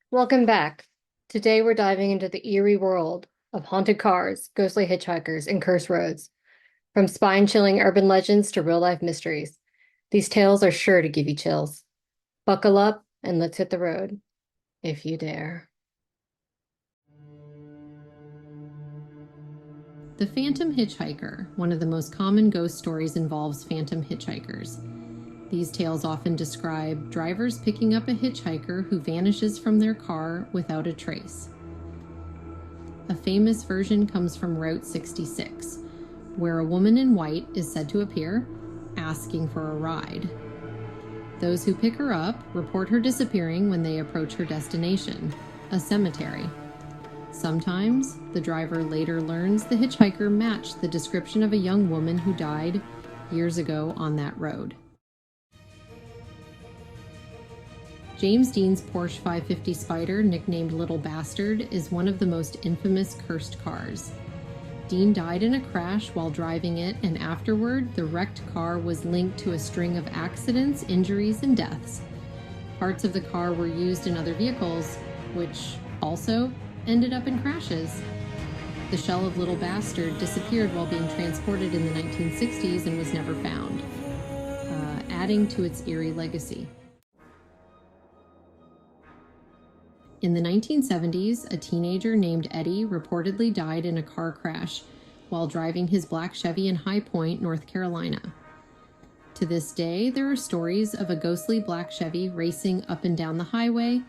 Welcome back. Today we're diving into the eerie world of haunted cars, ghostly hitchhikers, and cursed roads. From spine-chilling urban legends to real-life mysteries, these tales are sure to give you chills. Buckle up and let's hit the road, if you dare. The Phantom Hitchhiker, one of the most common ghost stories, involves phantom hitchhikers. These tales often describe drivers picking up a hitchhiker who vanishes from their car without a trace. A famous version comes from Route 66, where a woman in white is said to appear, asking for a ride. Those who pick her up report her disappearing when they approach her destination, a cemetery. Sometimes, the driver later learns the hitchhiker matched the description of a young woman who died years ago on that road. James Dean's Porsche 550 Spider, nicknamed Little Bastard, is one of the most infamous cursed cars. Dean died in a crash while driving it, and afterward, the wrecked car was linked to a string of accidents, injuries, and deaths. Parts of the car were used in other vehicles, which also ended up in crashes. The shell of Little Bastard disappeared while being transported in the 1960s and was never found, adding to its eerie legacy. In the 1970s, a teenager named Eddie reportedly died in a car crash while driving his black Chevy in High Point, North Carolina. To this day, there are stories of a ghostly black Chevy racing up and down the highway,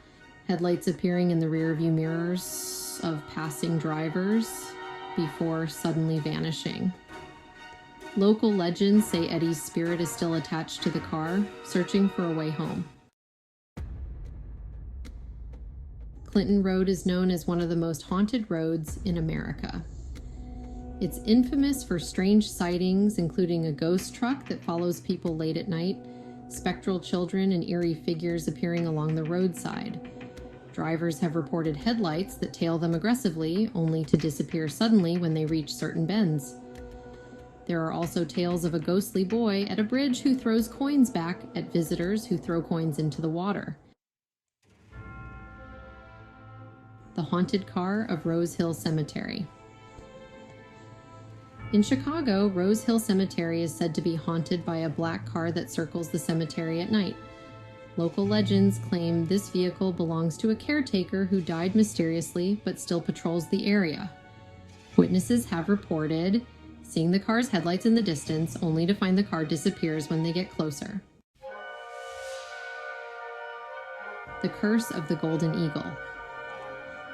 headlights appearing in the rearview mirrors of passing drivers before suddenly vanishing. Local legends say Eddie's spirit is still attached to the car, searching for a way home. Clinton Road is known as one of the most haunted roads in America. It's infamous for strange sightings, including a ghost truck that follows people late at night, spectral children, and eerie figures appearing along the roadside. Drivers have reported headlights that tail them aggressively, only to disappear suddenly when they reach certain bends. There are also tales of a ghostly boy at a bridge who throws coins back at visitors who throw coins into the water. The haunted car of Rose Hill Cemetery. In Chicago, Rose Hill Cemetery is said to be haunted by a black car that circles the cemetery at night. Local legends claim this vehicle belongs to a caretaker who died mysteriously but still patrols the area. Witnesses have reported seeing the car's headlights in the distance, only to find the car disappears when they get closer. The Curse of the Golden Eagle.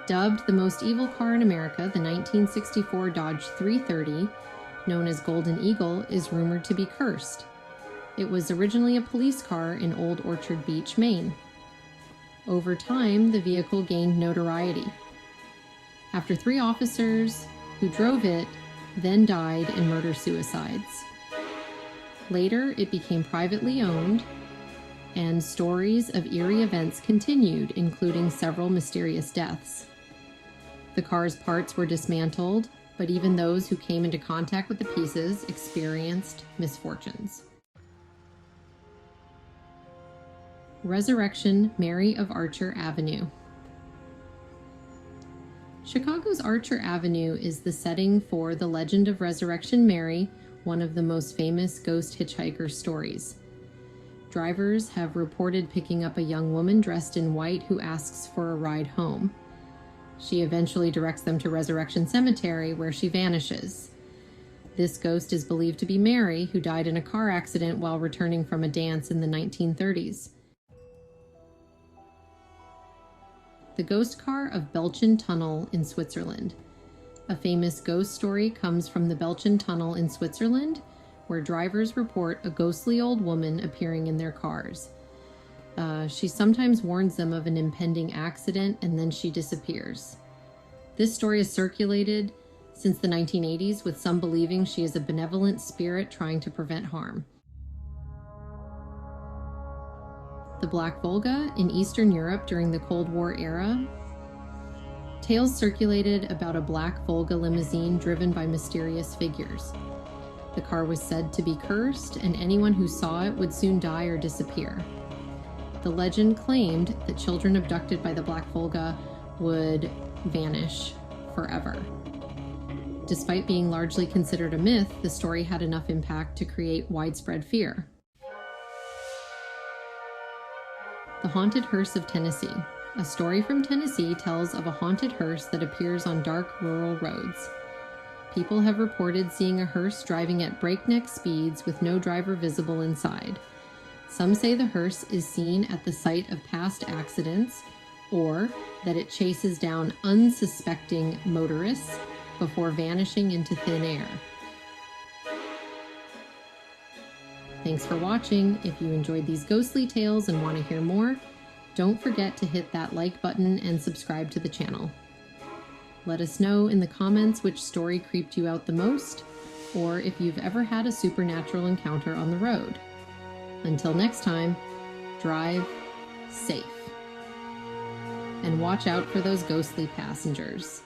Dubbed the most evil car in America, the 1964 Dodge 330, known as Golden Eagle, is rumored to be cursed. It was originally a police car in Old Orchard Beach, Maine. Over time, the vehicle gained notoriety. After 3 officers who drove it then died in murder-suicides. Later, it became privately owned, and stories of eerie events continued, including several mysterious deaths. The car's parts were dismantled, but even those who came into contact with the pieces experienced misfortunes. Resurrection Mary of Archer Avenue. Chicago's Archer Avenue is the setting for the legend of Resurrection Mary, one of the most famous ghost hitchhiker stories. Drivers have reported picking up a young woman dressed in white who asks for a ride home. She eventually directs them to Resurrection Cemetery, where she vanishes. This ghost is believed to be Mary, who died in a car accident while returning from a dance in the 1930s. The Ghost Car of Belchen Tunnel in Switzerland. A famous ghost story comes from the Belchen Tunnel in Switzerland, where drivers report a ghostly old woman appearing in their cars. She sometimes warns them of an impending accident, and then she disappears. This story has circulated since the 1980s, with some believing she is a benevolent spirit trying to prevent harm. The Black Volga in Eastern Europe during the Cold War era. Tales circulated about a Black Volga limousine driven by mysterious figures. The car was said to be cursed, and anyone who saw it would soon die or disappear. The legend claimed that children abducted by the Black Volga would vanish forever. Despite being largely considered a myth, the story had enough impact to create widespread fear. The Haunted Hearse of Tennessee. A story from Tennessee tells of a haunted hearse that appears on dark rural roads. People have reported seeing a hearse driving at breakneck speeds with no driver visible inside. Some say the hearse is seen at the site of past accidents, or that it chases down unsuspecting motorists before vanishing into thin air. Thanks for watching. If you enjoyed these ghostly tales and want to hear more, don't forget to hit that like button and subscribe to the channel. Let us know in the comments which story creeped you out the most, or if you've ever had a supernatural encounter on the road. Until next time, drive safe. And watch out for those ghostly passengers.